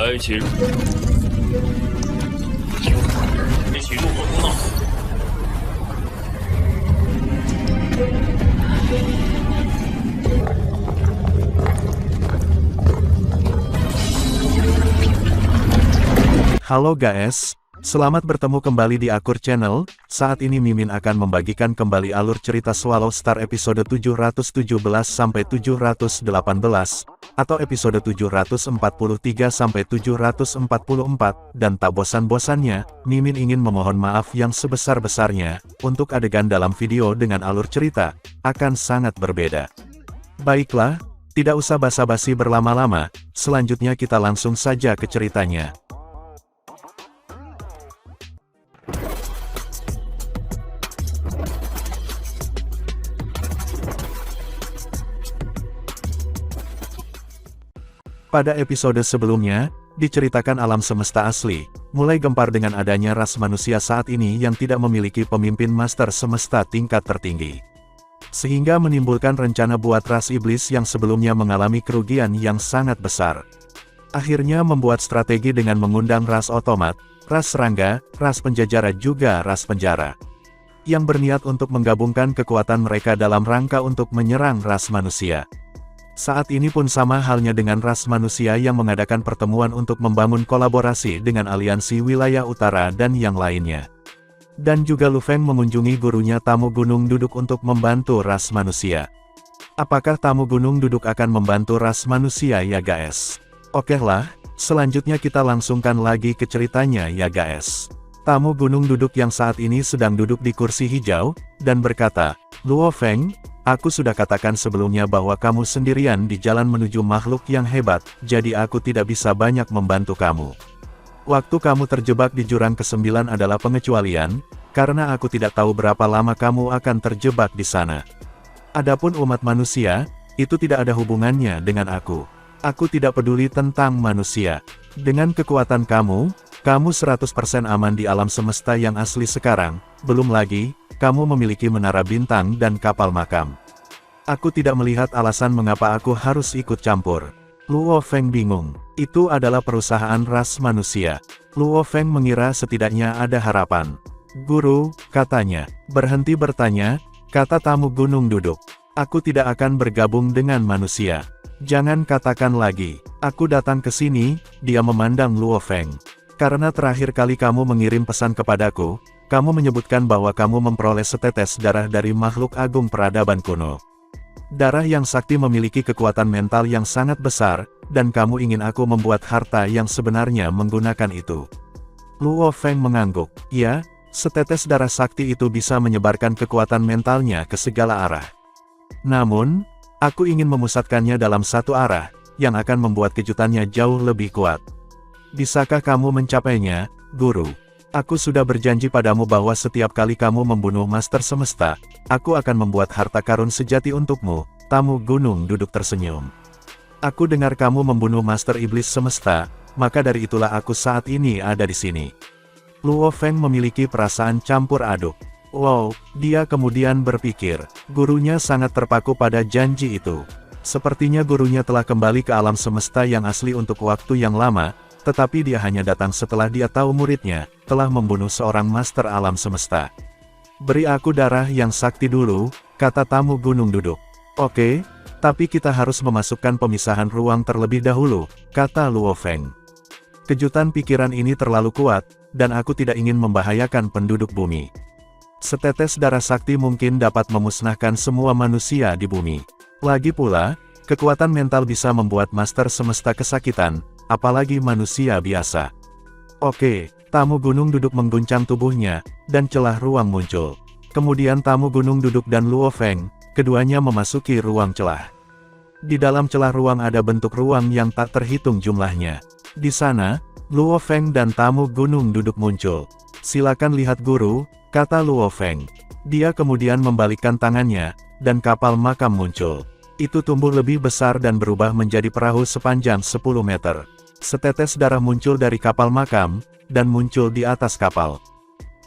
开启入口通道。Halo guys, selamat bertemu kembali di Akur Channel. Saat ini Mimin akan membagikan kembali alur cerita Swallow Star episode 717 sampai 718 atau episode 743 sampai 744 dan tak bosan-bosannya, Mimin ingin memohon maaf yang sebesar-besarnya untuk adegan dalam video dengan alur cerita akan sangat berbeda. Baiklah, tidak usah basa-basi berlama-lama, selanjutnya kita langsung saja ke ceritanya. Pada episode sebelumnya, diceritakan alam semesta asli, mulai gempar dengan adanya ras manusia saat ini yang tidak memiliki pemimpin master semesta tingkat tertinggi. Sehingga menimbulkan rencana buat ras iblis yang sebelumnya mengalami kerugian yang sangat besar. Akhirnya membuat strategi dengan mengundang ras otomat, ras serangga, ras penjajara juga ras penjara. Yang berniat untuk menggabungkan kekuatan mereka dalam rangka untuk menyerang ras manusia. Saat ini pun sama halnya dengan ras manusia yang mengadakan pertemuan untuk membangun kolaborasi dengan aliansi wilayah utara dan yang lainnya. Dan juga Lu Feng mengunjungi gurunya tamu gunung duduk untuk membantu ras manusia. Apakah tamu gunung duduk akan membantu ras manusia ya guys? Oke lah, selanjutnya kita langsungkan lagi ke ceritanya ya guys. Tamu gunung duduk yang saat ini sedang duduk di kursi hijau, dan berkata, Luo Feng, aku sudah katakan sebelumnya bahwa kamu sendirian di jalan menuju makhluk yang hebat, jadi aku tidak bisa banyak membantu kamu. Waktu kamu terjebak di jurang ke-9 adalah pengecualian, karena aku tidak tahu berapa lama kamu akan terjebak di sana. Adapun umat manusia, itu tidak ada hubungannya dengan aku. Aku tidak peduli tentang manusia. Dengan kekuatan kamu 100% aman di alam semesta yang asli sekarang, belum lagi, kamu memiliki menara bintang dan kapal makam. Aku tidak melihat alasan mengapa aku harus ikut campur. Luo Feng bingung. Itu adalah perusahaan ras manusia. Luo Feng mengira setidaknya ada harapan. Guru, katanya, berhenti bertanya, kata tamu gunung duduk. Aku tidak akan bergabung dengan manusia. Jangan katakan lagi, aku datang ke sini, dia memandang Luo Feng. Karena terakhir kali kamu mengirim pesan kepadaku, kamu menyebutkan bahwa kamu memperoleh setetes darah dari makhluk agung peradaban kuno. Darah yang sakti memiliki kekuatan mental yang sangat besar, dan kamu ingin aku membuat harta yang sebenarnya menggunakan itu. Luo Feng mengangguk. Ya, setetes darah sakti itu bisa menyebarkan kekuatan mentalnya ke segala arah. Namun, aku ingin memusatkannya dalam satu arah, yang akan membuat kejutannya jauh lebih kuat. Bisakah kamu mencapainya, Guru? Aku sudah berjanji padamu bahwa setiap kali kamu membunuh Master Semesta, aku akan membuat harta karun sejati untukmu. Tamu gunung duduk tersenyum. Aku dengar kamu membunuh Master Iblis Semesta, maka dari itulah aku saat ini ada di sini. Luo Feng memiliki perasaan campur aduk. Wow, dia kemudian berpikir, gurunya sangat terpaku pada janji itu. Sepertinya gurunya telah kembali ke alam semesta yang asli untuk waktu yang lama, tetapi dia hanya datang setelah dia tahu muridnya telah membunuh seorang master alam semesta. Beri aku darah yang sakti dulu, kata tamu gunung duduk. Oke, tapi kita harus memasukkan pemisahan ruang terlebih dahulu, kata Luo Feng. Kejutan pikiran ini terlalu kuat, dan aku tidak ingin membahayakan penduduk bumi. Setetes darah sakti mungkin dapat memusnahkan semua manusia di bumi. Lagi pula, kekuatan mental bisa membuat master semesta kesakitan, apalagi manusia biasa. Oke, tamu gunung duduk mengguncang tubuhnya, dan celah ruang muncul. Kemudian tamu gunung duduk dan Luo Feng, keduanya memasuki ruang celah. Di dalam celah ruang ada bentuk ruang yang tak terhitung jumlahnya. Di sana, Luo Feng dan tamu gunung duduk muncul. Silakan lihat guru, kata Luo Feng. Dia kemudian membalikkan tangannya, dan kapal makam muncul. Itu tumbuh lebih besar dan berubah menjadi perahu sepanjang 10 meter. Setetes darah muncul dari kapal makam, dan muncul di atas kapal.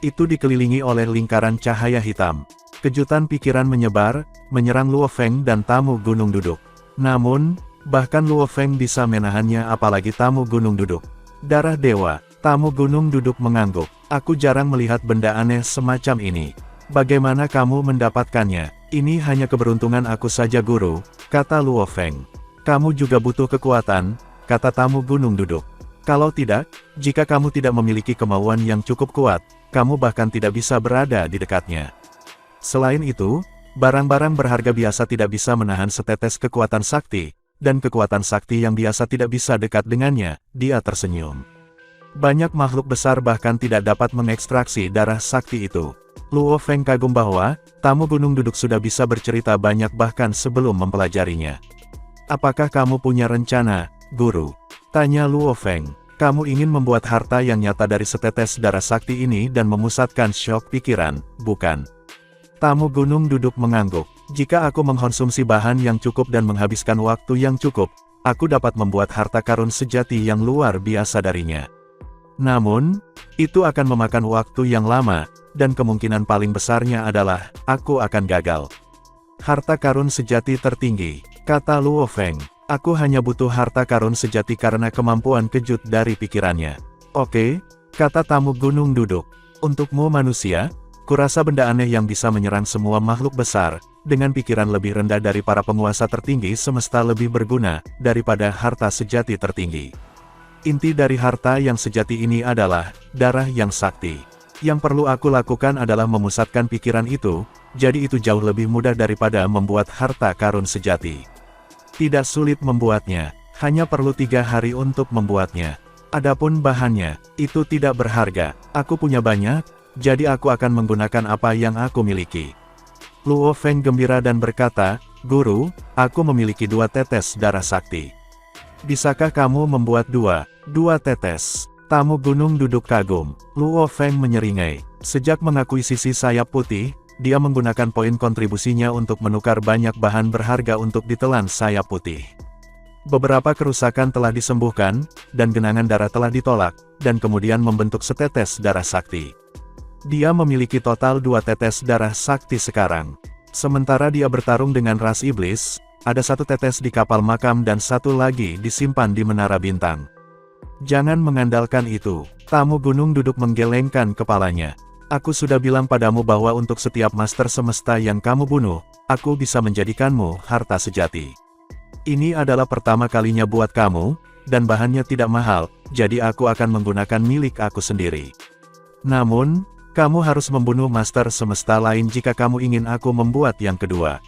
Itu dikelilingi oleh lingkaran cahaya hitam. Kejutan pikiran menyebar, menyerang Luo Feng dan tamu gunung duduk. Namun, Bahkan Luo Feng bisa menahannya apalagi tamu gunung duduk. Darah dewa, tamu gunung duduk mengangguk. Aku jarang melihat benda aneh semacam ini. Bagaimana kamu mendapatkannya? Ini hanya keberuntungan aku saja guru, kata Luo Feng. Kamu juga butuh kekuatan, kata tamu gunung duduk. Kalau tidak, jika kamu tidak memiliki kemauan yang cukup kuat, kamu bahkan tidak bisa berada di dekatnya. Selain itu, barang-barang berharga biasa tidak bisa menahan setetes kekuatan sakti, dan kekuatan sakti yang biasa tidak bisa dekat dengannya, dia tersenyum. Banyak makhluk besar bahkan tidak dapat mengekstraksi darah sakti itu. Luo Feng kagum bahwa, tamu gunung duduk sudah bisa bercerita banyak bahkan sebelum mempelajarinya. Apakah kamu punya rencana, guru? Tanya Luo Feng. Kamu ingin membuat harta yang nyata dari setetes darah sakti ini dan memusatkan syok pikiran, bukan? Tamu gunung duduk mengangguk. Jika aku mengkonsumsi bahan yang cukup dan menghabiskan waktu yang cukup, aku dapat membuat harta karun sejati yang luar biasa darinya. Namun, itu akan memakan waktu yang lama, dan kemungkinan paling besarnya adalah, aku akan gagal. Harta karun sejati tertinggi, kata Luo Feng. Aku hanya butuh harta karun sejati karena kemampuan kejut dari pikirannya. Oke, kata tamu gunung duduk. Untukmu manusia, kurasa benda aneh yang bisa menyerang semua makhluk besar, dengan pikiran lebih rendah dari para penguasa tertinggi semesta lebih berguna, daripada harta sejati tertinggi. Inti dari harta yang sejati ini adalah, darah yang sakti. Yang perlu aku lakukan adalah memusatkan pikiran itu, jadi itu jauh lebih mudah daripada membuat harta karun sejati. Tidak sulit membuatnya, hanya perlu 3 hari untuk membuatnya. Adapun bahannya, itu tidak berharga, aku punya banyak, jadi aku akan menggunakan apa yang aku miliki. Luo Feng gembira dan berkata, Guru, aku memiliki 2 tetes darah sakti. Bisakah kamu membuat 2 tetes? Tamu gunung duduk kagum. Luo Feng menyeringai. Sejak mengakuisisi sayap putih, dia menggunakan poin kontribusinya untuk menukar banyak bahan berharga untuk ditelan sayap putih. Beberapa kerusakan telah disembuhkan, dan genangan darah telah ditolak, dan kemudian membentuk setetes darah sakti. Dia memiliki total 2 tetes darah sakti sekarang. Sementara dia bertarung dengan ras iblis, ada 1 tetes di kapal makam dan 1 lagi disimpan di menara bintang. Jangan mengandalkan itu. Tamu gunung duduk menggelengkan kepalanya. Aku sudah bilang padamu bahwa untuk setiap master semesta yang kamu bunuh, aku bisa menjadikanmu harta sejati. Ini adalah pertama kalinya buat kamu, dan bahannya tidak mahal, jadi aku akan menggunakan milik aku sendiri. Namun, kamu harus membunuh master semesta lain jika kamu ingin aku membuat yang kedua.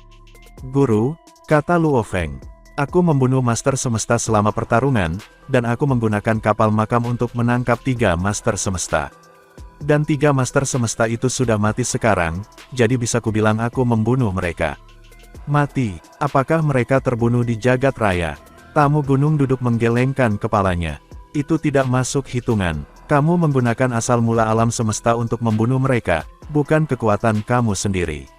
Guru, kata Luo Feng. Aku membunuh master semesta selama pertarungan, dan aku menggunakan kapal makam untuk menangkap 3 master semesta. Dan 3 master semesta itu sudah mati sekarang, jadi bisa kubilang aku membunuh mereka. Mati, apakah mereka terbunuh di jagat raya? Tamu gunung duduk menggelengkan kepalanya. Itu tidak masuk hitungan. Kamu menggunakan asal mula alam semesta untuk membunuh mereka, bukan kekuatan kamu sendiri.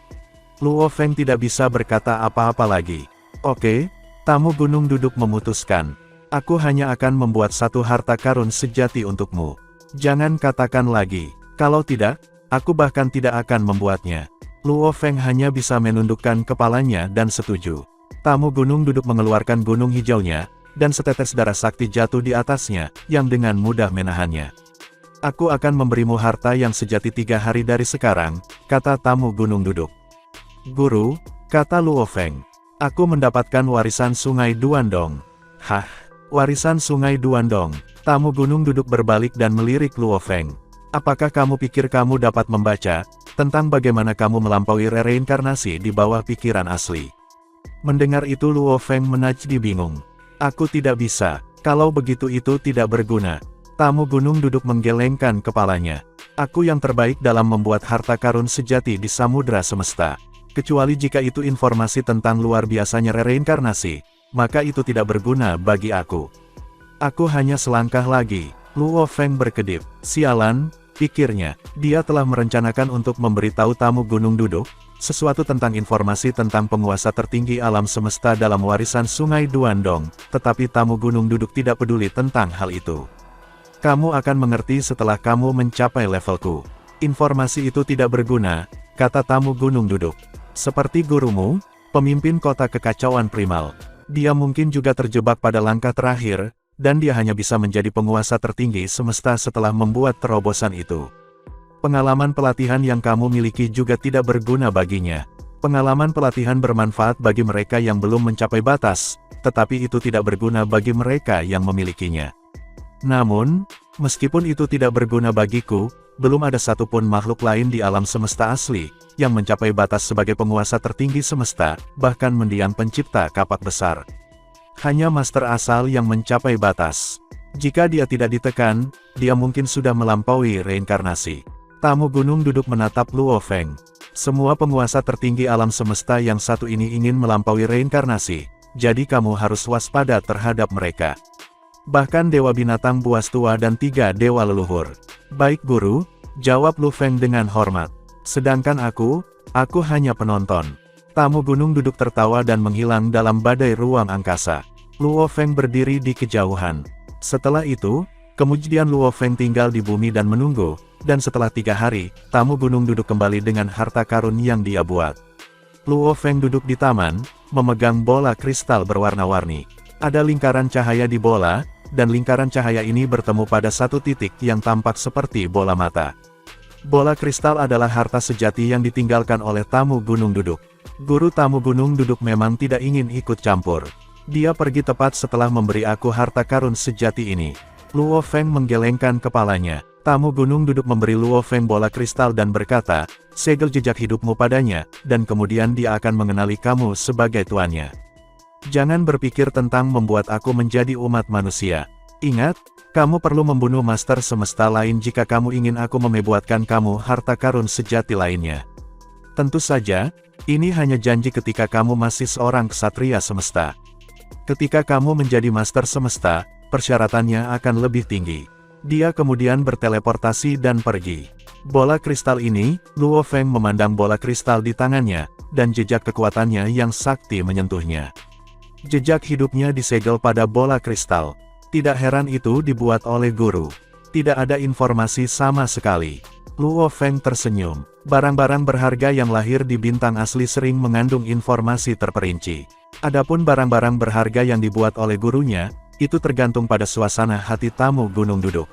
Luo Feng tidak bisa berkata apa-apa lagi. Oke, tamu gunung duduk memutuskan. Aku hanya akan membuat 1 harta karun sejati untukmu. Jangan katakan lagi. Kalau tidak, aku bahkan tidak akan membuatnya. Luo Feng hanya bisa menundukkan kepalanya dan setuju. Tamu gunung duduk mengeluarkan gunung hijaunya, dan setetes darah sakti jatuh di atasnya, yang dengan mudah menahannya. Aku akan memberimu harta yang sejati 3 hari dari sekarang, kata tamu gunung duduk. Guru, kata Luo Feng. Aku mendapatkan warisan sungai Duandong. Hah, warisan sungai Duandong. Tamu gunung duduk berbalik dan melirik Luo Feng. Apakah kamu pikir kamu dapat membaca tentang bagaimana kamu melampaui reinkarnasi di bawah pikiran asli? Mendengar itu Luo Feng menjadi bingung. Aku tidak bisa, kalau begitu itu tidak berguna. Tamu gunung duduk menggelengkan kepalanya. Aku yang terbaik dalam membuat harta karun sejati di samudra semesta. Kecuali jika itu informasi tentang luar biasanya reinkarnasi, maka itu tidak berguna bagi aku. Aku hanya selangkah lagi. Luo Feng berkedip. Sialan, pikirnya, dia telah merencanakan untuk memberitahu tamu gunung duduk, sesuatu tentang informasi tentang penguasa tertinggi alam semesta dalam warisan sungai Duandong, tetapi tamu gunung duduk tidak peduli tentang hal itu. Kamu akan mengerti setelah kamu mencapai levelku. Informasi itu tidak berguna, kata tamu gunung duduk. Seperti gurumu, pemimpin kota kekacauan primal. Dia mungkin juga terjebak pada langkah terakhir, dan dia hanya bisa menjadi penguasa tertinggi semesta setelah membuat terobosan itu. Pengalaman pelatihan yang kamu miliki juga tidak berguna baginya. Pengalaman pelatihan bermanfaat bagi mereka yang belum mencapai batas, tetapi itu tidak berguna bagi mereka yang memilikinya. Namun, meskipun itu tidak berguna bagiku, belum ada satupun makhluk lain di alam semesta asli, yang mencapai batas sebagai penguasa tertinggi semesta, bahkan mendiang pencipta kapak besar. Hanya master asal yang mencapai batas. Jika dia tidak ditekan, dia mungkin sudah melampaui reinkarnasi. Tamu gunung duduk menatap Luo Feng. Semua penguasa tertinggi alam semesta yang satu ini ingin melampaui reinkarnasi, jadi kamu harus waspada terhadap mereka. Bahkan Dewa Binatang Buas Tua dan 3 Dewa Leluhur. Baik guru, jawab Lu Feng dengan hormat. Sedangkan aku hanya penonton. Tamu gunung duduk tertawa dan menghilang dalam badai ruang angkasa. Luo Feng berdiri di kejauhan. Setelah itu, kemudian Luo Feng tinggal di bumi dan menunggu, dan setelah 3 hari, tamu gunung duduk kembali dengan harta karun yang dia buat. Luo Feng duduk di taman, memegang bola kristal berwarna-warni. Ada lingkaran cahaya di bola, dan lingkaran cahaya ini bertemu pada satu titik yang tampak seperti bola mata. Bola kristal adalah harta sejati yang ditinggalkan oleh tamu gunung duduk. Guru tamu gunung duduk memang tidak ingin ikut campur. Dia pergi tepat setelah memberi aku harta karun sejati ini. Luo Feng menggelengkan kepalanya. Tamu gunung duduk memberi Luo Feng bola kristal dan berkata, segel jejak hidupmu padanya, dan kemudian dia akan mengenali kamu sebagai tuannya. Jangan berpikir tentang membuat aku menjadi umat manusia. Ingat, kamu perlu membunuh master semesta lain jika kamu ingin aku membuatkan kamu harta karun sejati lainnya. Tentu saja, ini hanya janji ketika kamu masih seorang ksatria semesta. Ketika kamu menjadi master semesta, persyaratannya akan lebih tinggi. Dia kemudian berteleportasi dan pergi. Bola kristal ini, Luo Feng memandang bola kristal di tangannya, dan jejak kekuatannya yang sakti menyentuhnya. Jejak hidupnya disegel pada bola kristal. Tidak heran itu dibuat oleh guru. Tidak ada informasi sama sekali. Luo Feng tersenyum. Barang-barang berharga yang lahir di bintang asli sering mengandung informasi terperinci. Adapun barang-barang berharga yang dibuat oleh gurunya, itu tergantung pada suasana hati tamu gunung duduk.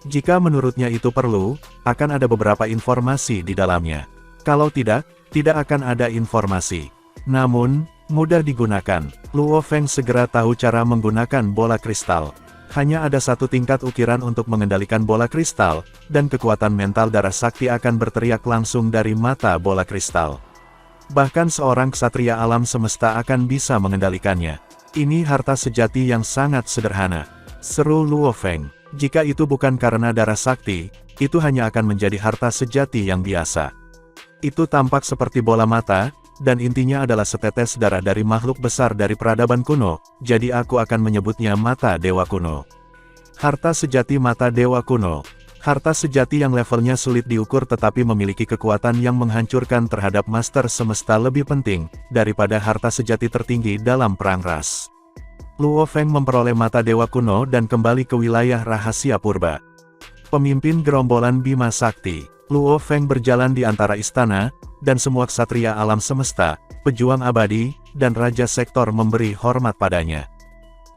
Jika menurutnya itu perlu, akan ada beberapa informasi di dalamnya. Kalau tidak, tidak akan ada informasi. Namun, mudah digunakan. Luo Feng segera tahu cara menggunakan bola kristal. Hanya ada satu tingkat ukiran untuk mengendalikan bola kristal, dan kekuatan mental darah sakti akan berteriak langsung dari mata bola kristal. Bahkan seorang ksatria alam semesta akan bisa mengendalikannya. Ini harta sejati yang sangat sederhana. Seru Luo Feng. Jika itu bukan karena darah sakti, itu hanya akan menjadi harta sejati yang biasa. Itu tampak seperti bola mata, dan intinya adalah setetes darah dari makhluk besar dari peradaban kuno, jadi aku akan menyebutnya mata dewa kuno. Harta sejati mata dewa kuno. Harta sejati yang levelnya sulit diukur tetapi memiliki kekuatan yang menghancurkan terhadap master semesta lebih penting, daripada harta sejati tertinggi dalam perang ras. Luo Feng memperoleh mata dewa kuno dan kembali ke wilayah rahasia purba. Pemimpin gerombolan Bima Sakti, Luo Feng berjalan di antara istana, dan semua ksatria alam semesta, pejuang abadi, dan raja sektor memberi hormat padanya.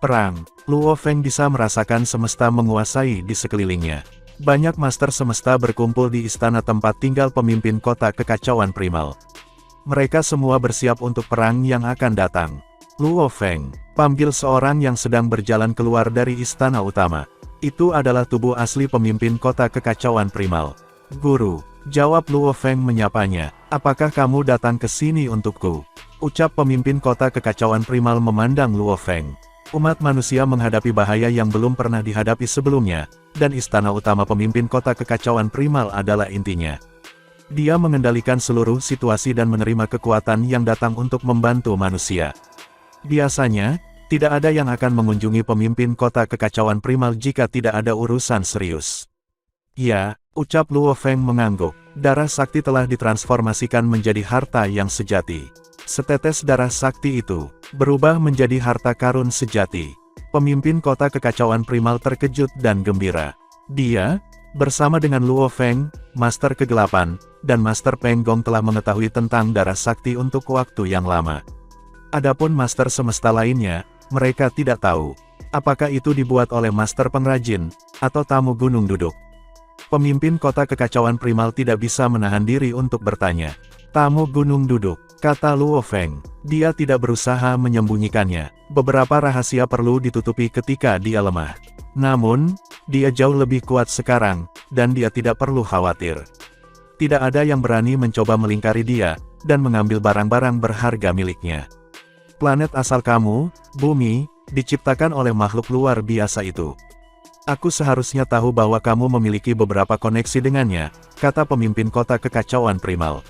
Perang, Luo Feng bisa merasakan semesta menguasai di sekelilingnya. Banyak master semesta berkumpul di istana tempat tinggal pemimpin kota kekacauan primal. Mereka semua bersiap untuk perang yang akan datang. Luo Feng, panggil seorang yang sedang berjalan keluar dari istana utama. Itu adalah tubuh asli pemimpin kota kekacauan primal. Guru, jawab Luo Feng menyapanya, apakah kamu datang ke sini untukku? Ucap pemimpin kota kekacauan primal memandang Luo Feng. Umat manusia menghadapi bahaya yang belum pernah dihadapi sebelumnya, dan istana utama pemimpin kota kekacauan primal adalah intinya. Dia mengendalikan seluruh situasi dan menerima kekuatan yang datang untuk membantu manusia. Biasanya, tidak ada yang akan mengunjungi pemimpin kota kekacauan primal jika tidak ada urusan serius. Ya, ucap Luo Feng mengangguk. Darah sakti telah ditransformasikan menjadi harta yang sejati. Setetes darah sakti itu berubah menjadi harta karun sejati. Pemimpin kota kekacauan primal terkejut dan gembira. Dia, bersama dengan Luo Feng, Master Kegelapan, dan Master Peng Gong telah mengetahui tentang darah sakti untuk waktu yang lama. Adapun master semesta lainnya, mereka tidak tahu. Apakah itu dibuat oleh master pengrajin, atau tamu gunung duduk? Pemimpin kota kekacauan primal tidak bisa menahan diri untuk bertanya. Tamu gunung duduk, kata Luo Feng. Dia tidak berusaha menyembunyikannya. Beberapa rahasia perlu ditutupi ketika dia lemah. Namun, dia jauh lebih kuat sekarang, dan dia tidak perlu khawatir. Tidak ada yang berani mencoba melingkari dia, dan mengambil barang-barang berharga miliknya. Planet asal kamu, bumi, diciptakan oleh makhluk luar biasa itu. Aku seharusnya tahu bahwa kamu memiliki beberapa koneksi dengannya, kata pemimpin kota kekacauan primal.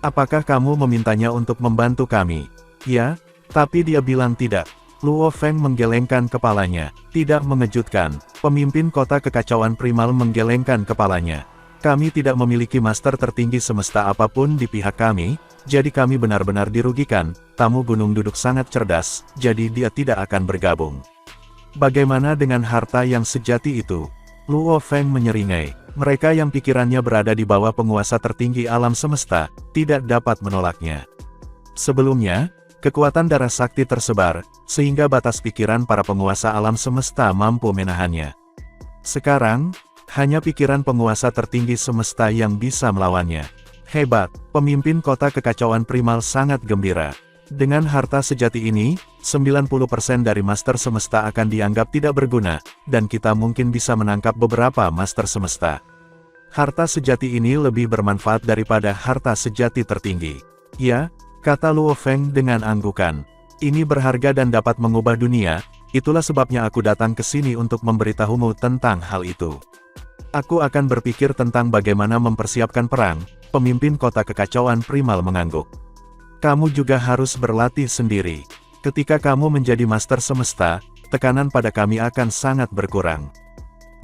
Apakah kamu memintanya untuk membantu kami? Ya, tapi dia bilang tidak. Luo Feng menggelengkan kepalanya. Tidak mengejutkan, pemimpin kota kekacauan primal menggelengkan kepalanya. Kami tidak memiliki master tertinggi semesta apapun di pihak kami, jadi kami benar-benar dirugikan. Tamu gunung duduk sangat cerdas, jadi dia tidak akan bergabung. Bagaimana dengan harta yang sejati itu? Luo Feng menyeringai. Mereka yang pikirannya berada di bawah penguasa tertinggi alam semesta, tidak dapat menolaknya. Sebelumnya, kekuatan darah sakti tersebar, sehingga batas pikiran para penguasa alam semesta mampu menahannya. Sekarang, hanya pikiran penguasa tertinggi semesta yang bisa melawannya. Hebat, pemimpin kota kekacauan primal sangat gembira. Dengan harta sejati ini, 90% dari master semesta akan dianggap tidak berguna, dan kita mungkin bisa menangkap beberapa master semesta. Harta sejati ini lebih bermanfaat daripada harta sejati tertinggi. Ya, kata Luo Feng dengan anggukan. Ini berharga dan dapat mengubah dunia, itulah sebabnya aku datang ke sini untuk memberitahumu tentang hal itu. Aku akan berpikir tentang bagaimana mempersiapkan perang, pemimpin kota kekacauan primal mengangguk. Kamu juga harus berlatih sendiri. Ketika kamu menjadi master semesta, tekanan pada kami akan sangat berkurang.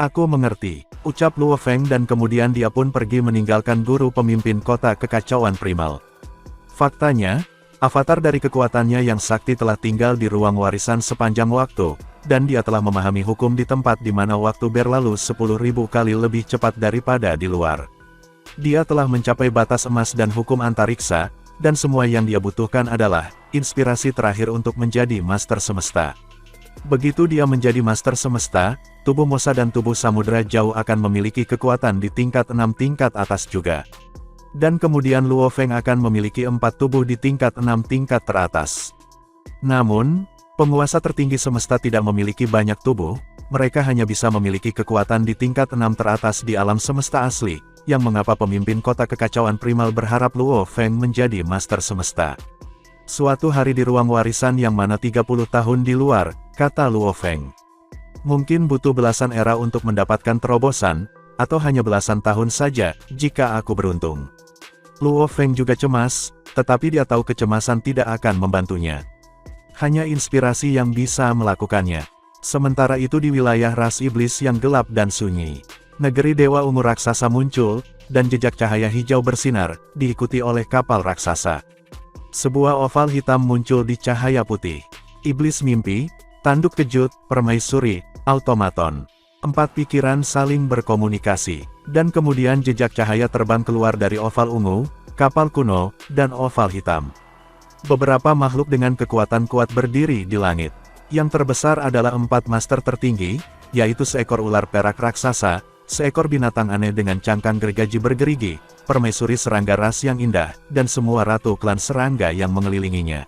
Aku mengerti, ucap Luo Feng dan kemudian dia pun pergi meninggalkan guru pemimpin kota kekacauan primal. Faktanya, avatar dari kekuatannya yang sakti telah tinggal di ruang warisan sepanjang waktu, dan dia telah memahami hukum di tempat di mana waktu berlalu 10.000 kali lebih cepat daripada di luar. Dia telah mencapai batas emas dan hukum antariksa, dan semua yang dia butuhkan adalah inspirasi terakhir untuk menjadi master semesta. Begitu dia menjadi master semesta, tubuh Mosa dan tubuh Samudra Jauh akan memiliki kekuatan di tingkat 6 tingkat atas juga. Dan kemudian Luo Feng akan memiliki 4 tubuh di tingkat 6 tingkat teratas. Namun, penguasa tertinggi semesta tidak memiliki banyak tubuh, mereka hanya bisa memiliki kekuatan di tingkat 6 teratas di alam semesta asli, yang mengapa pemimpin kota kekacauan primal berharap Luo Feng menjadi master semesta. Suatu hari di ruang warisan yang mana 30 tahun di luar, kata Luo Feng. Mungkin butuh belasan era untuk mendapatkan terobosan, atau hanya belasan tahun saja, jika aku beruntung. Luo Feng juga cemas, tetapi dia tahu kecemasan tidak akan membantunya. Hanya inspirasi yang bisa melakukannya. Sementara itu di wilayah ras iblis yang gelap dan sunyi, negeri dewa ungu raksasa muncul, dan jejak cahaya hijau bersinar, diikuti oleh kapal raksasa. Sebuah oval hitam muncul di cahaya putih. Iblis mimpi, tanduk kejut, permaisuri, automaton. 4 pikiran saling berkomunikasi, dan kemudian jejak cahaya terbang keluar dari oval ungu, kapal kuno, dan oval hitam. Beberapa makhluk dengan kekuatan kuat berdiri di langit. Yang terbesar adalah 4 master tertinggi, yaitu seekor ular perak raksasa, seekor binatang aneh dengan cangkang gergaji bergerigi, permaisuri serangga ras yang indah, dan semua ratu klan serangga yang mengelilinginya.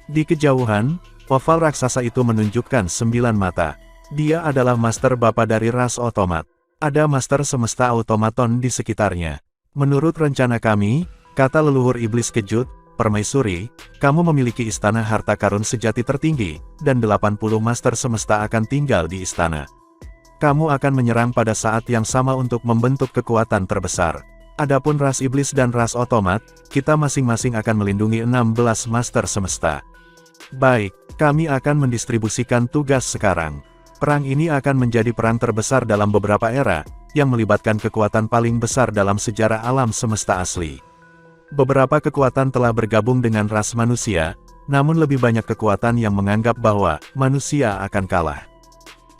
Di kejauhan, oval raksasa itu menunjukkan 9 mata. Dia adalah master bapa dari ras otomat. Ada master semesta automaton di sekitarnya. Menurut rencana kami, kata leluhur iblis kejut, permaisuri, kamu memiliki istana harta karun sejati tertinggi, dan 80 master semesta akan tinggal di istana. Kamu akan menyerang pada saat yang sama untuk membentuk kekuatan terbesar. Adapun ras iblis dan ras otomat, kita masing-masing akan melindungi 16 master semesta. Baik, kami akan mendistribusikan tugas sekarang. Perang ini akan menjadi perang terbesar dalam beberapa era, yang melibatkan kekuatan paling besar dalam sejarah alam semesta asli. Beberapa kekuatan telah bergabung dengan ras manusia, namun lebih banyak kekuatan yang menganggap bahwa manusia akan kalah.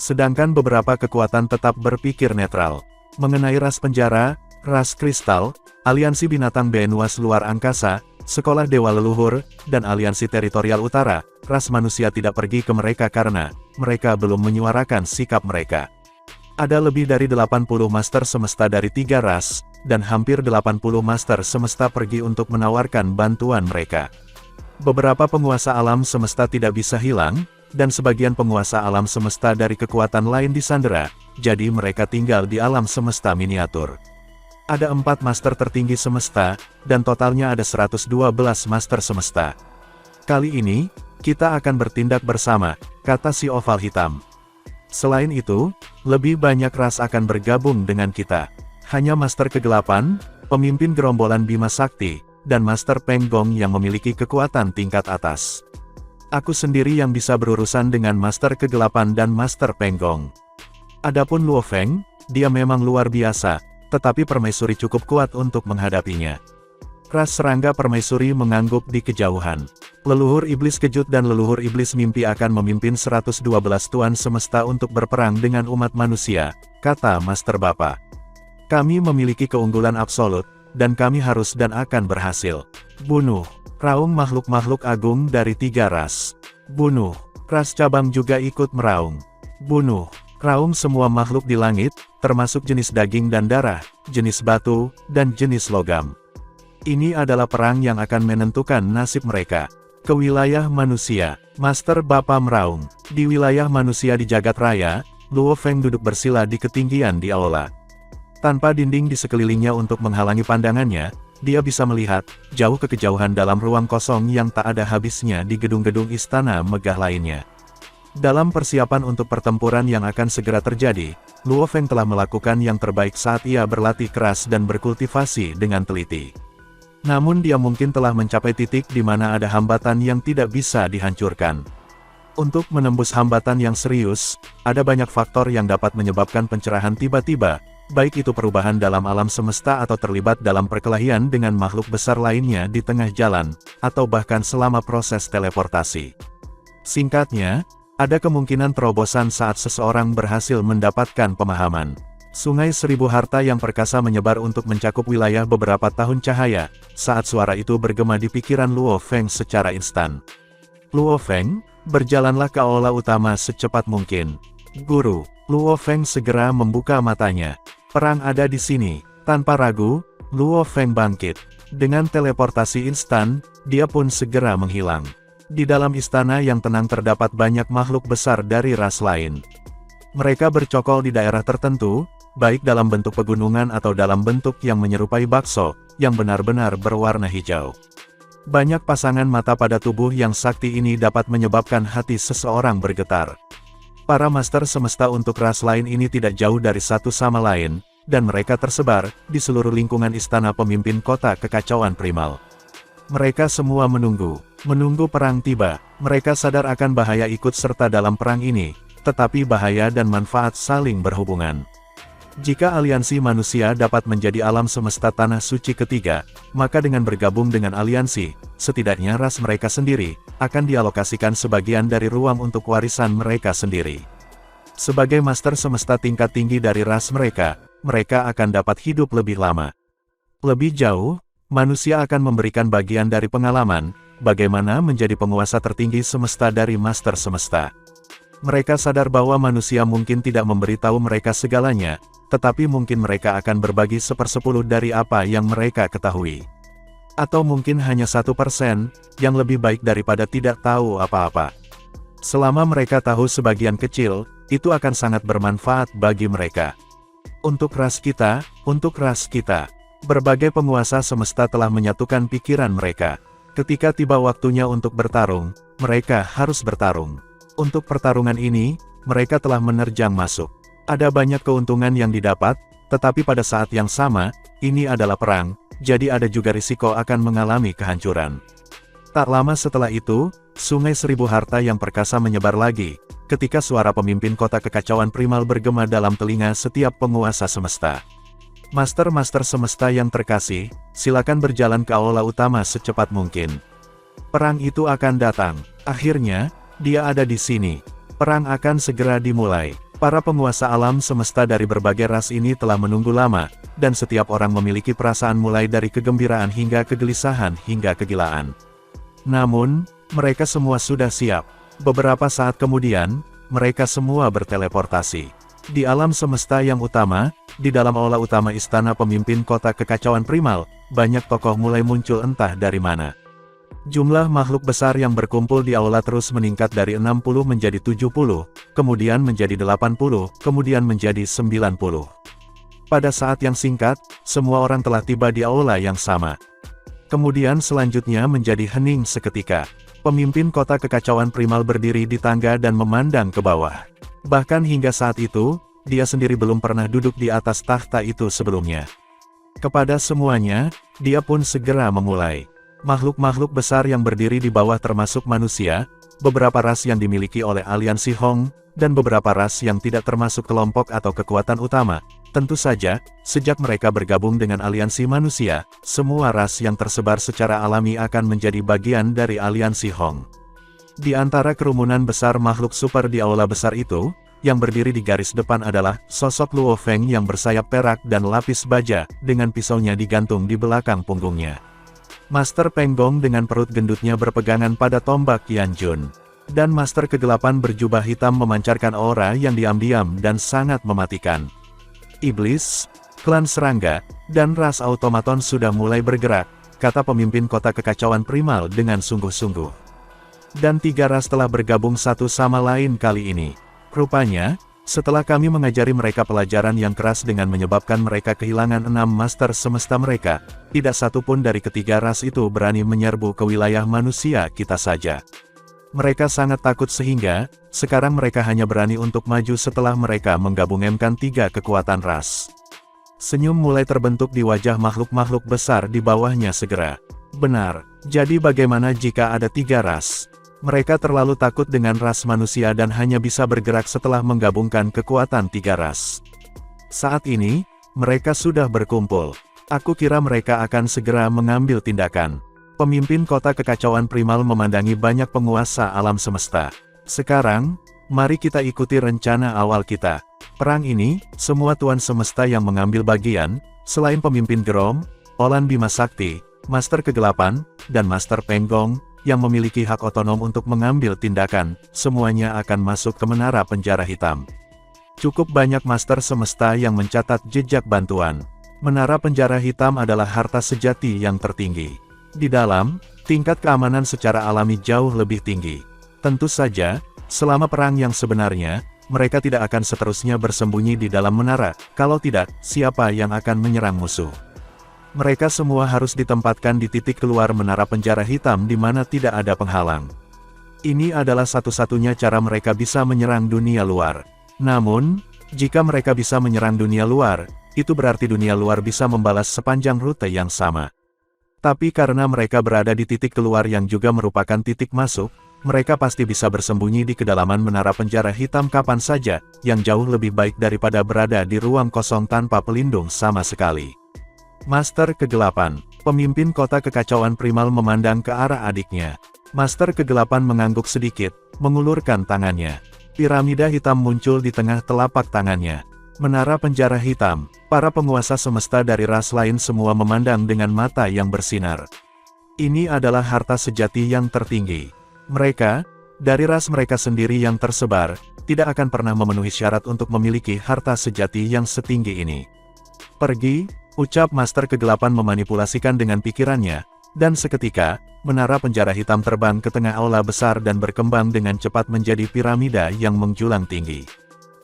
Sedangkan beberapa kekuatan tetap berpikir netral. Mengenai ras penjara, ras kristal, aliansi binatang Benuas luar angkasa, Sekolah Dewa Leluhur, dan Aliansi Teritorial Utara, ras manusia tidak pergi ke mereka karena mereka belum menyuarakan sikap mereka. Ada lebih dari 80 master semesta dari 3 ras, dan hampir 80 master semesta pergi untuk menawarkan bantuan mereka. Beberapa penguasa alam semesta tidak bisa hilang, dan sebagian penguasa alam semesta dari kekuatan lain disandera, jadi mereka tinggal di alam semesta miniatur. Ada 4 master tertinggi semesta, dan totalnya ada 112 master semesta. Kali ini, kita akan bertindak bersama, kata si oval hitam. Selain itu, lebih banyak ras akan bergabung dengan kita. Hanya master kegelapan, pemimpin gerombolan Bima Sakti, dan master Penggong yang memiliki kekuatan tingkat atas. Aku sendiri yang bisa berurusan dengan master kegelapan dan master Penggong. Adapun Luo Feng, dia memang luar biasa, tetapi permaisuri cukup kuat untuk menghadapinya. Ras serangga permaisuri mengangguk di kejauhan. Leluhur iblis kejut dan leluhur iblis mimpi akan memimpin 112 tuan semesta untuk berperang dengan umat manusia, kata Master Bapa. Kami memiliki keunggulan absolut, dan kami harus dan akan berhasil. Bunuh. Raung makhluk-makhluk agung dari 3 ras. Bunuh. Ras cabang juga ikut meraung. Bunuh. Raung semua makhluk di langit, termasuk jenis daging dan darah, jenis batu, dan jenis logam. Ini adalah perang yang akan menentukan nasib mereka. Ke wilayah manusia, Master Bapa meraung. Di wilayah manusia di jagat raya, Luo Feng duduk bersila di ketinggian di aula. Tanpa dinding di sekelilingnya untuk menghalangi pandangannya, dia bisa melihat jauh ke kejauhan dalam ruang kosong yang tak ada habisnya di gedung-gedung istana megah lainnya. Dalam persiapan untuk pertempuran yang akan segera terjadi, Luo Feng telah melakukan yang terbaik saat ia berlatih keras dan berkultivasi dengan teliti. Namun dia mungkin telah mencapai titik di mana ada hambatan yang tidak bisa dihancurkan. Untuk menembus hambatan yang serius, ada banyak faktor yang dapat menyebabkan pencerahan tiba-tiba, baik itu perubahan dalam alam semesta atau terlibat dalam perkelahian dengan makhluk besar lainnya di tengah jalan, atau bahkan selama proses teleportasi. Singkatnya, ada kemungkinan terobosan saat seseorang berhasil mendapatkan pemahaman. Sungai Seribu Harta yang perkasa menyebar untuk mencakup wilayah beberapa tahun cahaya, saat suara itu bergema di pikiran Luo Feng secara instan. Luo Feng, berjalanlah ke aula utama secepat mungkin. Guru, Luo Feng segera membuka matanya. Perang ada di sini. Tanpa ragu, Luo Feng bangkit. Dengan teleportasi instan, dia pun segera menghilang. Di dalam istana yang tenang terdapat banyak makhluk besar dari ras lain. Mereka bercokol di daerah tertentu, baik dalam bentuk pegunungan atau dalam bentuk yang menyerupai bakso, yang benar-benar berwarna hijau. Banyak pasangan mata pada tubuh yang sakti ini dapat menyebabkan hati seseorang bergetar. Para master semesta untuk ras lain ini tidak jauh dari satu sama lain, dan mereka tersebar di seluruh lingkungan istana pemimpin kota kekacauan primal. Mereka semua menunggu perang tiba. Mereka sadar akan bahaya ikut serta dalam perang ini, tetapi bahaya dan manfaat saling berhubungan. Jika aliansi manusia dapat menjadi alam semesta tanah suci ketiga, maka dengan bergabung dengan aliansi, setidaknya ras mereka sendiri, akan dialokasikan sebagian dari ruang untuk warisan mereka sendiri. Sebagai master semesta tingkat tinggi dari ras mereka akan dapat hidup lebih lama. Lebih jauh, manusia akan memberikan bagian dari pengalaman, bagaimana menjadi penguasa tertinggi semesta dari master semesta. Mereka sadar bahwa manusia mungkin tidak memberitahu mereka segalanya, tetapi mungkin mereka akan berbagi 1/10 dari apa yang mereka ketahui. Atau mungkin hanya 1%, yang lebih baik daripada tidak tahu apa-apa. Selama mereka tahu sebagian kecil, itu akan sangat bermanfaat bagi mereka. Untuk ras kita, berbagai penguasa semesta telah menyatukan pikiran mereka. Ketika tiba waktunya untuk bertarung, mereka harus bertarung. Untuk pertarungan ini, mereka telah menerjang masuk. Ada banyak keuntungan yang didapat, tetapi pada saat yang sama, ini adalah perang, jadi ada juga risiko akan mengalami kehancuran. Tak lama setelah itu, Sungai Seribu Harta yang perkasa menyebar lagi, ketika suara pemimpin kota kekacauan primal bergema dalam telinga setiap penguasa semesta. Master-master semesta yang terkasih, silakan berjalan ke aula utama secepat mungkin. Perang itu akan datang. Akhirnya, dia ada di sini. Perang akan segera dimulai. Para penguasa alam semesta dari berbagai ras ini telah menunggu lama, dan setiap orang memiliki perasaan mulai dari kegembiraan hingga kegelisahan hingga kegilaan. Namun, mereka semua sudah siap. Beberapa saat kemudian, mereka semua berteleportasi. Di alam semesta yang utama, di dalam aula utama istana pemimpin kota kekacauan primal, banyak tokoh mulai muncul entah dari mana. Jumlah makhluk besar yang berkumpul di aula terus meningkat dari 60 menjadi 70, kemudian menjadi 80, kemudian menjadi 90. Pada saat yang singkat, semua orang telah tiba di aula yang sama. Kemudian selanjutnya menjadi hening seketika. Pemimpin kota kekacauan primal berdiri di tangga dan memandang ke bawah. Bahkan hingga saat itu, dia sendiri belum pernah duduk di atas tahta itu sebelumnya. Kepada semuanya, dia pun segera memulai. Makhluk-makhluk besar yang berdiri di bawah termasuk manusia, beberapa ras yang dimiliki oleh aliansi Hong, dan beberapa ras yang tidak termasuk kelompok atau kekuatan utama. Tentu saja, sejak mereka bergabung dengan aliansi manusia, semua ras yang tersebar secara alami akan menjadi bagian dari aliansi Hong. Di antara kerumunan besar makhluk super di aula besar itu, yang berdiri di garis depan adalah sosok Luo Feng yang bersayap perak dan lapis baja, dengan pisaunya digantung di belakang punggungnya. Master Penggong dengan perut gendutnya berpegangan pada tombak Yanjun. Dan Master Kegelapan berjubah hitam memancarkan aura yang diam-diam dan sangat mematikan. Iblis, klan serangga, dan ras automaton sudah mulai bergerak, kata pemimpin kota kekacauan primal dengan sungguh-sungguh. Dan tiga ras telah bergabung satu sama lain kali ini. Rupanya, setelah kami mengajari mereka pelajaran yang keras dengan menyebabkan mereka kehilangan 6 master semesta mereka, tidak satu pun dari ketiga ras itu berani menyerbu ke wilayah manusia kita saja. Mereka sangat takut sehingga, sekarang mereka hanya berani untuk maju setelah mereka menggabungkan 3 kekuatan ras. Senyum mulai terbentuk di wajah makhluk-makhluk besar di bawahnya segera. Benar, jadi bagaimana jika ada 3 ras? Mereka terlalu takut dengan ras manusia dan hanya bisa bergerak setelah menggabungkan kekuatan 3 ras. Saat ini, mereka sudah berkumpul. Aku kira mereka akan segera mengambil tindakan. Pemimpin kota kekacauan primal memandangi banyak penguasa alam semesta. Sekarang, mari kita ikuti rencana awal kita. Perang ini, semua tuan semesta yang mengambil bagian, selain pemimpin Grom, Olan Bima Sakti, Master Kegelapan, dan Master Penggong, yang memiliki hak otonom untuk mengambil tindakan, semuanya akan masuk ke menara penjara hitam. Cukup banyak master semesta yang mencatat jejak bantuan. Menara penjara hitam adalah harta sejati yang tertinggi. Di dalam, tingkat keamanan secara alami jauh lebih tinggi. Tentu saja, selama perang yang sebenarnya, mereka tidak akan seterusnya bersembunyi di dalam menara, kalau tidak, siapa yang akan menyerang musuh? Mereka semua harus ditempatkan di titik keluar menara penjara hitam di mana tidak ada penghalang. Ini adalah satu-satunya cara mereka bisa menyerang dunia luar. Namun, jika mereka bisa menyerang dunia luar, itu berarti dunia luar bisa membalas sepanjang rute yang sama. Tapi karena mereka berada di titik keluar yang juga merupakan titik masuk, mereka pasti bisa bersembunyi di kedalaman menara penjara hitam kapan saja, yang jauh lebih baik daripada berada di ruang kosong tanpa pelindung sama sekali. Master Kegelapan, pemimpin kota kekacauan primal memandang ke arah adiknya. Master Kegelapan mengangguk sedikit, mengulurkan tangannya. Piramida hitam muncul di tengah telapak tangannya. Menara penjara hitam, para penguasa semesta dari ras lain semua memandang dengan mata yang bersinar. Ini adalah harta sejati yang tertinggi. Mereka, dari ras mereka sendiri yang tersebar, tidak akan pernah memenuhi syarat untuk memiliki harta sejati yang setinggi ini. Pergi, ucap Master Kegelapan memanipulasikan dengan pikirannya, dan seketika, menara penjara hitam terbang ke tengah aula besar dan berkembang dengan cepat menjadi piramida yang menjulang tinggi.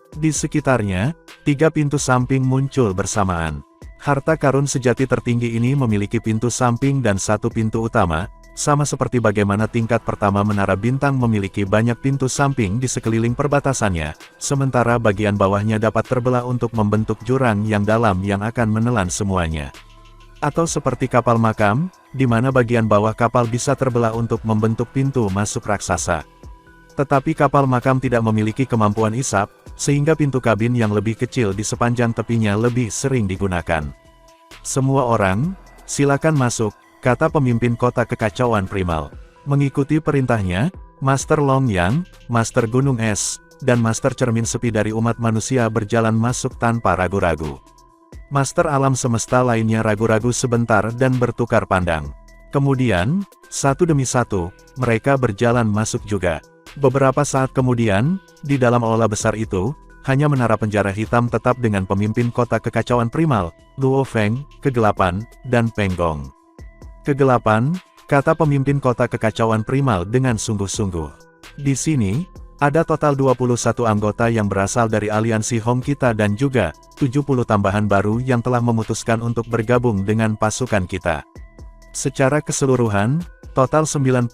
Di sekitarnya, 3 pintu samping muncul bersamaan. Harta karun sejati tertinggi ini memiliki pintu samping dan 1 pintu utama, sama seperti bagaimana tingkat pertama menara bintang memiliki banyak pintu samping di sekeliling perbatasannya, sementara bagian bawahnya dapat terbelah untuk membentuk jurang yang dalam yang akan menelan semuanya. Atau seperti kapal makam, di mana bagian bawah kapal bisa terbelah untuk membentuk pintu masuk raksasa. Tetapi kapal makam tidak memiliki kemampuan isap, sehingga pintu kabin yang lebih kecil di sepanjang tepinya lebih sering digunakan. Semua orang, silakan masuk, kata pemimpin kota kekacauan primal. Mengikuti perintahnya, Master Long Yang, Master Gunung Es, dan Master Cermin Sepi dari umat manusia berjalan masuk tanpa ragu-ragu. Master alam semesta lainnya ragu-ragu sebentar dan bertukar pandang. Kemudian, satu demi satu, mereka berjalan masuk juga. Beberapa saat kemudian, di dalam aula besar itu, hanya menara penjara hitam tetap dengan pemimpin kota kekacauan primal, Luo Feng, kegelapan, dan Peng Gong. Kegelapan, kata pemimpin kota kekacauan primal dengan sungguh-sungguh. Di sini, ada total 21 anggota yang berasal dari aliansi Hong kita dan juga 70 tambahan baru yang telah memutuskan untuk bergabung dengan pasukan kita. Secara keseluruhan, total 91.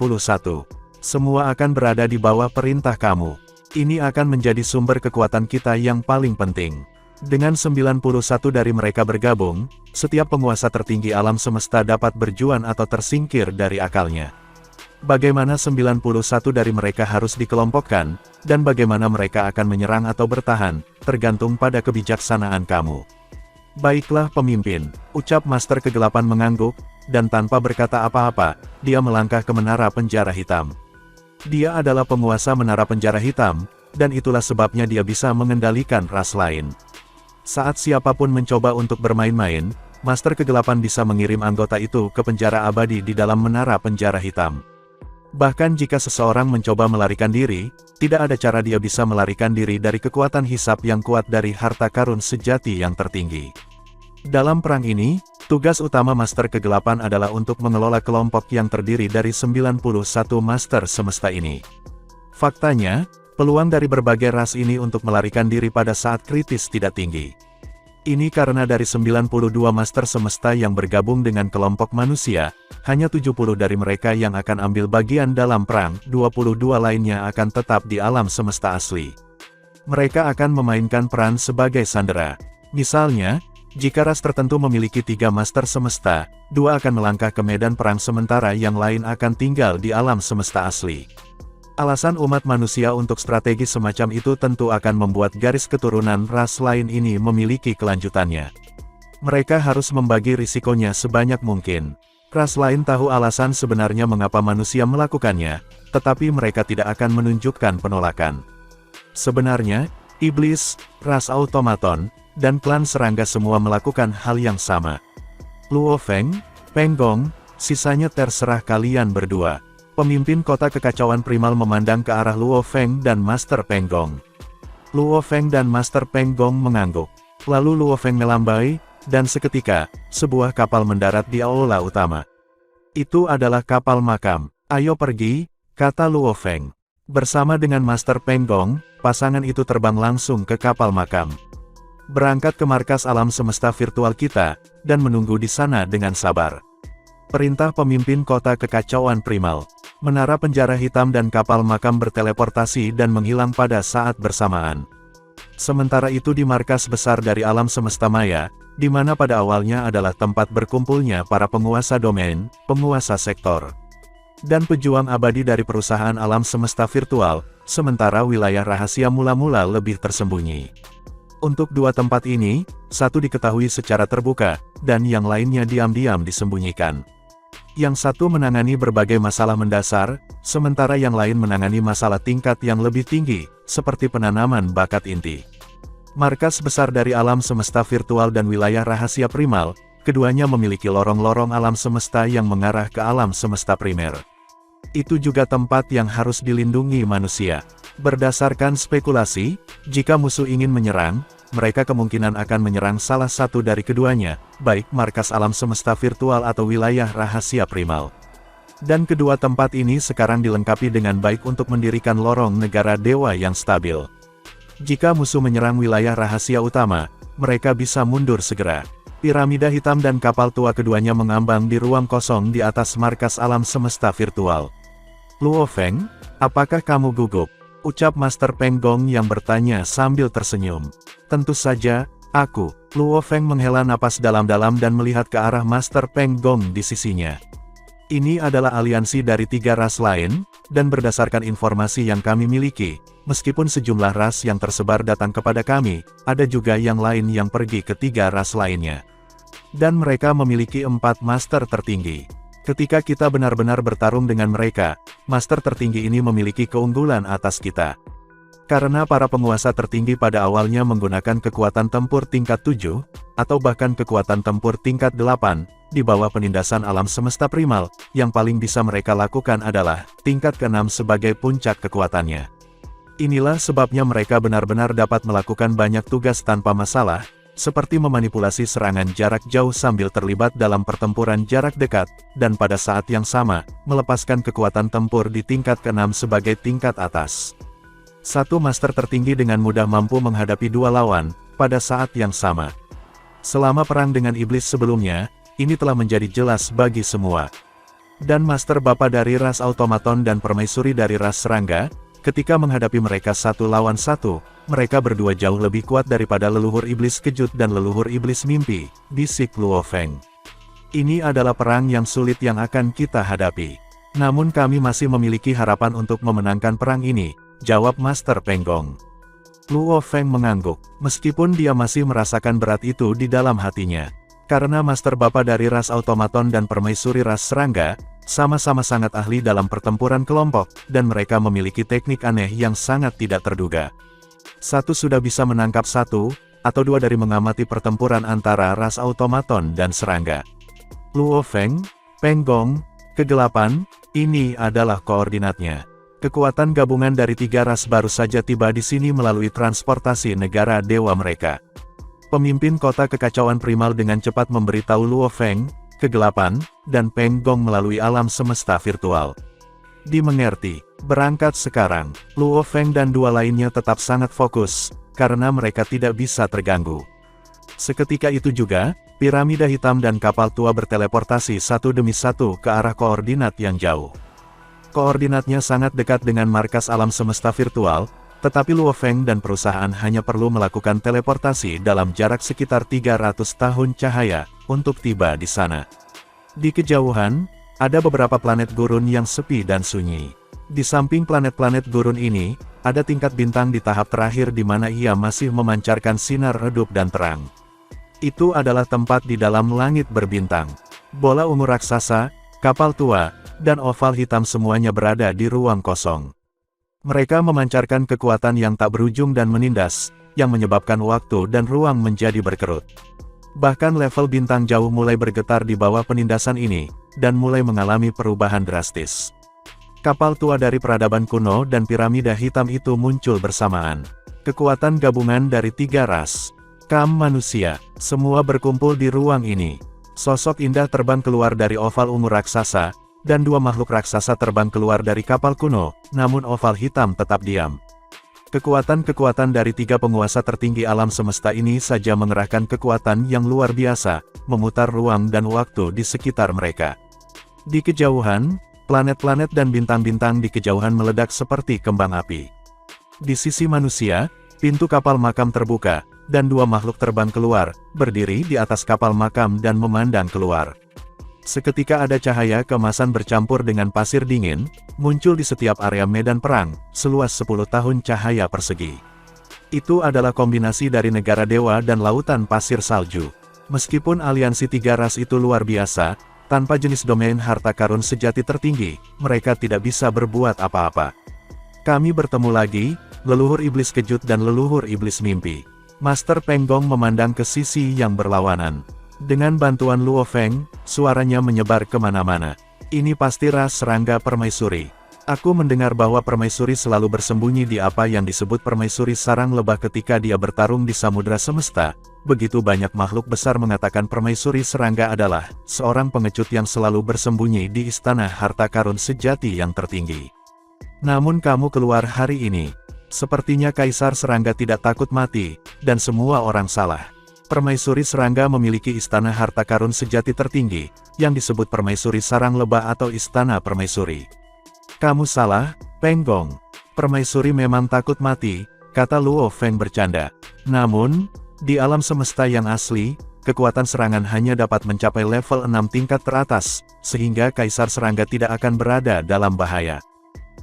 Semua akan berada di bawah perintah kamu. Ini akan menjadi sumber kekuatan kita yang paling penting. Dengan 91 dari mereka bergabung, setiap penguasa tertinggi alam semesta dapat berjuang atau tersingkir dari akalnya. Bagaimana 91 dari mereka harus dikelompokkan, dan bagaimana mereka akan menyerang atau bertahan, tergantung pada kebijaksanaan kamu. Baiklah pemimpin, ucap Master Kegelapan mengangguk, dan tanpa berkata apa-apa, dia melangkah ke menara penjara hitam. Dia adalah penguasa menara penjara hitam, dan itulah sebabnya dia bisa mengendalikan ras lain. Saat siapapun mencoba untuk bermain-main, Master Kegelapan bisa mengirim anggota itu ke penjara abadi di dalam menara penjara hitam. Bahkan jika seseorang mencoba melarikan diri, tidak ada cara dia bisa melarikan diri dari kekuatan hisab yang kuat dari harta karun sejati yang tertinggi. Dalam perang ini, tugas utama Master Kegelapan adalah untuk mengelola kelompok yang terdiri dari 91 Master semesta ini. Faktanya, peluang dari berbagai ras ini untuk melarikan diri pada saat kritis tidak tinggi. Ini karena dari 92 Master semesta yang bergabung dengan kelompok manusia, hanya 70 dari mereka yang akan ambil bagian dalam perang, 22 lainnya akan tetap di alam semesta asli. Mereka akan memainkan peran sebagai sandera. Misalnya, jika ras tertentu memiliki 3 Master semesta, 2 akan melangkah ke medan perang sementara yang lain akan tinggal di alam semesta asli. Alasan umat manusia untuk strategi semacam itu tentu akan membuat garis keturunan ras lain ini memiliki kelanjutannya. Mereka harus membagi risikonya sebanyak mungkin. Ras lain tahu alasan sebenarnya mengapa manusia melakukannya, tetapi mereka tidak akan menunjukkan penolakan. Sebenarnya, iblis, ras automaton, dan klan serangga semua melakukan hal yang sama. Luo Feng, Peng Gong, sisanya terserah kalian berdua. Pemimpin kota kekacauan primal memandang ke arah Luo Feng dan Master Peng Gong. Luo Feng dan Master Peng Gong mengangguk. Lalu Luo Feng melambai, dan seketika, sebuah kapal mendarat di aula utama. Itu adalah kapal makam. Ayo pergi, kata Luo Feng. Bersama dengan Master Peng Gong, pasangan itu terbang langsung ke kapal makam. Berangkat ke markas alam semesta virtual kita, dan menunggu di sana dengan sabar. Perintah pemimpin kota kekacauan primal. Menara penjara hitam dan kapal makam berteleportasi dan menghilang pada saat bersamaan. Sementara itu di markas besar dari alam semesta maya, di mana pada awalnya adalah tempat berkumpulnya para penguasa domain, penguasa sektor, dan pejuang abadi dari perusahaan alam semesta virtual, sementara wilayah rahasia mula-mula lebih tersembunyi. Untuk 2 tempat ini, satu diketahui secara terbuka, dan yang lainnya diam-diam disembunyikan. Yang satu menangani berbagai masalah mendasar, sementara yang lain menangani masalah tingkat yang lebih tinggi, seperti penanaman bakat inti. Markas besar dari alam semesta virtual dan wilayah rahasia primal, keduanya memiliki lorong-lorong alam semesta yang mengarah ke alam semesta primer. Itu juga tempat yang harus dilindungi manusia. Berdasarkan spekulasi, jika musuh ingin menyerang, mereka kemungkinan akan menyerang salah satu dari keduanya, baik markas alam semesta virtual atau wilayah rahasia primal. Dan kedua tempat ini sekarang dilengkapi dengan baik untuk mendirikan lorong negara dewa yang stabil. Jika musuh menyerang wilayah rahasia utama, mereka bisa mundur segera. Piramida hitam dan kapal tua keduanya mengambang di ruang kosong di atas markas alam semesta virtual. Luo Feng, apakah kamu gugup? Ucap Master Peng Gong yang bertanya sambil tersenyum. Tentu saja, aku. Luo Feng menghela napas dalam-dalam dan melihat ke arah Master Peng Gong di sisinya. Ini adalah aliansi dari 3 ras lain, dan berdasarkan informasi yang kami miliki, meskipun sejumlah ras yang tersebar datang kepada kami, ada juga yang lain yang pergi ke 3 ras lainnya. Dan mereka memiliki 4 master tertinggi. Ketika kita benar-benar bertarung dengan mereka, master tertinggi ini memiliki keunggulan atas kita. Karena para penguasa tertinggi pada awalnya menggunakan kekuatan tempur tingkat 7, atau bahkan kekuatan tempur tingkat 8, di bawah penindasan alam semesta primal, yang paling bisa mereka lakukan adalah tingkat ke-6 sebagai puncak kekuatannya. Inilah sebabnya mereka benar-benar dapat melakukan banyak tugas tanpa masalah, seperti memanipulasi serangan jarak jauh sambil terlibat dalam pertempuran jarak dekat, dan pada saat yang sama, melepaskan kekuatan tempur di tingkat ke-6 sebagai tingkat atas. Satu master tertinggi dengan mudah mampu menghadapi dua lawan, pada saat yang sama. Selama perang dengan iblis sebelumnya, ini telah menjadi jelas bagi semua. Dan master bapa dari ras automaton dan permaisuri dari ras serangga, ketika menghadapi mereka satu lawan satu, mereka berdua jauh lebih kuat daripada leluhur iblis kejut dan leluhur iblis mimpi, bisik Luo Feng. Ini adalah perang yang sulit yang akan kita hadapi. Namun kami masih memiliki harapan untuk memenangkan perang ini, jawab Master Peng Gong. Luo Feng mengangguk, meskipun dia masih merasakan berat itu di dalam hatinya. Karena Master Bapa dari ras automaton dan permaisuri ras serangga, sama-sama sangat ahli dalam pertempuran kelompok, dan mereka memiliki teknik aneh yang sangat tidak terduga. Satu sudah bisa menangkap satu, atau dua dari mengamati pertempuran antara ras automaton dan serangga. Luo Feng, Peng Gong, kegelapan, ini adalah koordinatnya. Kekuatan gabungan dari tiga ras baru saja tiba di sini melalui transportasi negara dewa mereka. Pemimpin kota kekacauan primal dengan cepat memberitahu Luo Feng, kegelapan, dan Peng Gong melalui alam semesta virtual. Dimengerti, berangkat sekarang. Luo Feng dan dua lainnya tetap sangat fokus, karena mereka tidak bisa terganggu. Seketika itu juga, piramida hitam dan kapal tua berteleportasi satu demi satu ke arah koordinat yang jauh. Koordinatnya sangat dekat dengan markas alam semesta virtual, tetapi Luo Feng dan perusahaan hanya perlu melakukan teleportasi dalam jarak sekitar 300 tahun cahaya, untuk tiba di sana. Di kejauhan, ada beberapa planet gurun yang sepi dan sunyi. Di samping planet-planet gurun ini, ada tingkat bintang di tahap terakhir di mana ia masih memancarkan sinar redup dan terang. Itu adalah tempat di dalam langit berbintang. Bola ungu raksasa, kapal tua, dan oval hitam semuanya berada di ruang kosong. Mereka memancarkan kekuatan yang tak berujung dan menindas, yang menyebabkan waktu dan ruang menjadi berkerut. Bahkan level bintang jauh mulai bergetar di bawah penindasan ini, dan mulai mengalami perubahan drastis. Kapal tua dari peradaban kuno dan piramida hitam itu muncul bersamaan. Kekuatan gabungan dari tiga ras, kaum manusia, semua berkumpul di ruang ini. Sosok indah terbang keluar dari oval ungu raksasa, dan dua makhluk raksasa terbang keluar dari kapal kuno, namun oval hitam tetap diam. Kekuatan-kekuatan dari tiga penguasa tertinggi alam semesta ini saja mengerahkan kekuatan yang luar biasa, memutar ruang dan waktu di sekitar mereka. Di kejauhan, planet-planet dan bintang-bintang di kejauhan meledak seperti kembang api. Di sisi manusia, pintu kapal makam terbuka, dan dua makhluk terbang keluar, berdiri di atas kapal makam dan memandang keluar. Seketika ada cahaya keemasan bercampur dengan pasir dingin, muncul di setiap area medan perang, seluas 10 tahun cahaya persegi. Itu adalah kombinasi dari negara dewa dan lautan pasir salju. Meskipun aliansi tiga ras itu luar biasa, tanpa jenis domain harta karun sejati tertinggi, mereka tidak bisa berbuat apa-apa. Kami bertemu lagi, leluhur iblis kejut dan leluhur iblis mimpi. Master Peng Gong memandang ke sisi yang berlawanan. Dengan bantuan Luo Feng, suaranya menyebar kemana-mana. Ini pasti ras serangga permaisuri. Aku mendengar bahwa permaisuri selalu bersembunyi di apa yang disebut permaisuri sarang lebah ketika dia bertarung di samudra semesta. Begitu banyak makhluk besar mengatakan permaisuri serangga adalah seorang pengecut yang selalu bersembunyi di istana harta karun sejati yang tertinggi. Namun kamu keluar hari ini. Sepertinya Kaisar Serangga tidak takut mati, dan semua orang salah. Permaisuri serangga memiliki istana harta karun sejati tertinggi, yang disebut permaisuri sarang lebah atau istana permaisuri. Kamu salah, Peng Gong. Permaisuri memang takut mati, kata Luo Feng bercanda. Namun, di alam semesta yang asli, kekuatan serangan hanya dapat mencapai level 6 tingkat teratas, sehingga Kaisar Serangga tidak akan berada dalam bahaya.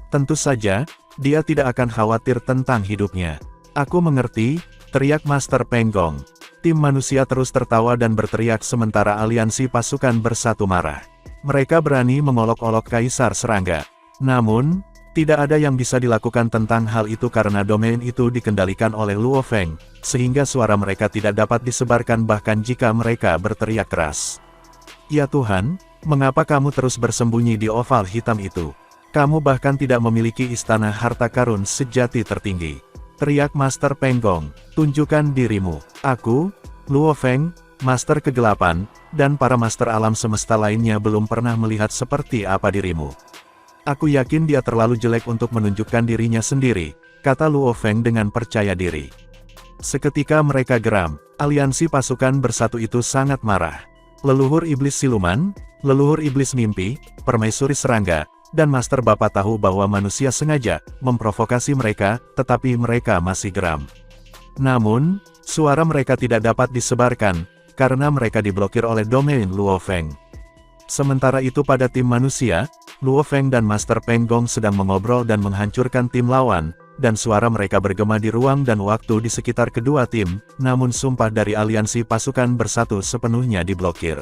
Tentu saja, dia tidak akan khawatir tentang hidupnya. Aku mengerti, teriak Master Peng Gong. Tim manusia terus tertawa dan berteriak sementara aliansi pasukan bersatu marah. Mereka berani mengolok-olok Kaisar Serangga. Namun, Tidak ada yang bisa dilakukan tentang hal itu karena domain itu dikendalikan oleh Luo Feng, sehingga suara mereka tidak dapat disebarkan bahkan jika mereka berteriak keras. Ya Tuhan, mengapa kamu terus bersembunyi di oval hitam itu? Kamu bahkan tidak memiliki istana harta karun sejati tertinggi. Teriak Master Peng Gong, tunjukkan dirimu. Aku, Luo Feng, Master Kegelapan, dan para Master Alam Semesta lainnya belum pernah melihat seperti apa dirimu. Aku yakin dia terlalu jelek untuk menunjukkan dirinya sendiri, kata Luo Feng dengan percaya diri. Seketika mereka geram, aliansi pasukan bersatu itu sangat marah. Leluhur iblis siluman, leluhur iblis mimpi, permaisuri serangga, dan Master Bapa tahu bahwa manusia sengaja memprovokasi mereka, tetapi mereka masih geram. Namun, suara mereka tidak dapat disebarkan, karena mereka diblokir oleh domain Luo Feng. Sementara itu pada tim manusia, Luo Feng dan Master Peng Gong sedang mengobrol dan menghancurkan tim lawan, dan suara mereka bergema di ruang dan waktu di sekitar kedua tim, namun sumpah dari aliansi pasukan bersatu sepenuhnya diblokir.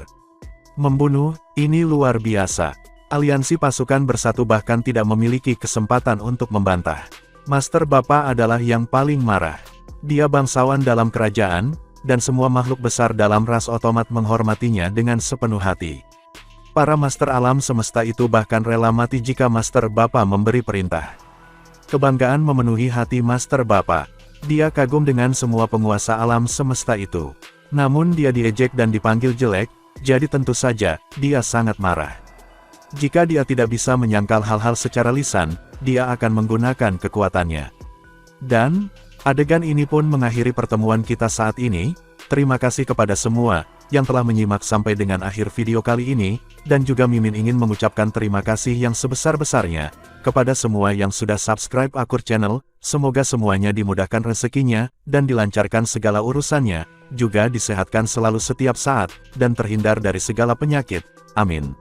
Membunuh, ini luar biasa. Aliansi pasukan bersatu bahkan tidak memiliki kesempatan untuk membantah. Master Bapa adalah yang paling marah. Dia bangsawan dalam kerajaan, dan semua makhluk besar dalam ras otomat menghormatinya dengan sepenuh hati. Para Master Alam Semesta itu bahkan rela mati jika Master Bapa memberi perintah. Kebanggaan memenuhi hati Master Bapa. Dia kagum dengan semua penguasa alam semesta itu. Namun dia diejek dan dipanggil jelek, jadi tentu saja, dia sangat marah. Jika dia tidak bisa menyangkal hal-hal secara lisan, dia akan menggunakan kekuatannya. Dan, adegan ini pun mengakhiri pertemuan kita saat ini. Terima kasih kepada semua yang telah menyimak sampai dengan akhir video kali ini, dan juga Mimin ingin mengucapkan terima kasih yang sebesar-besarnya kepada semua yang sudah subscribe Akur Channel. Semoga semuanya dimudahkan rezekinya, dan dilancarkan segala urusannya, juga disehatkan selalu setiap saat, dan terhindar dari segala penyakit. Amin.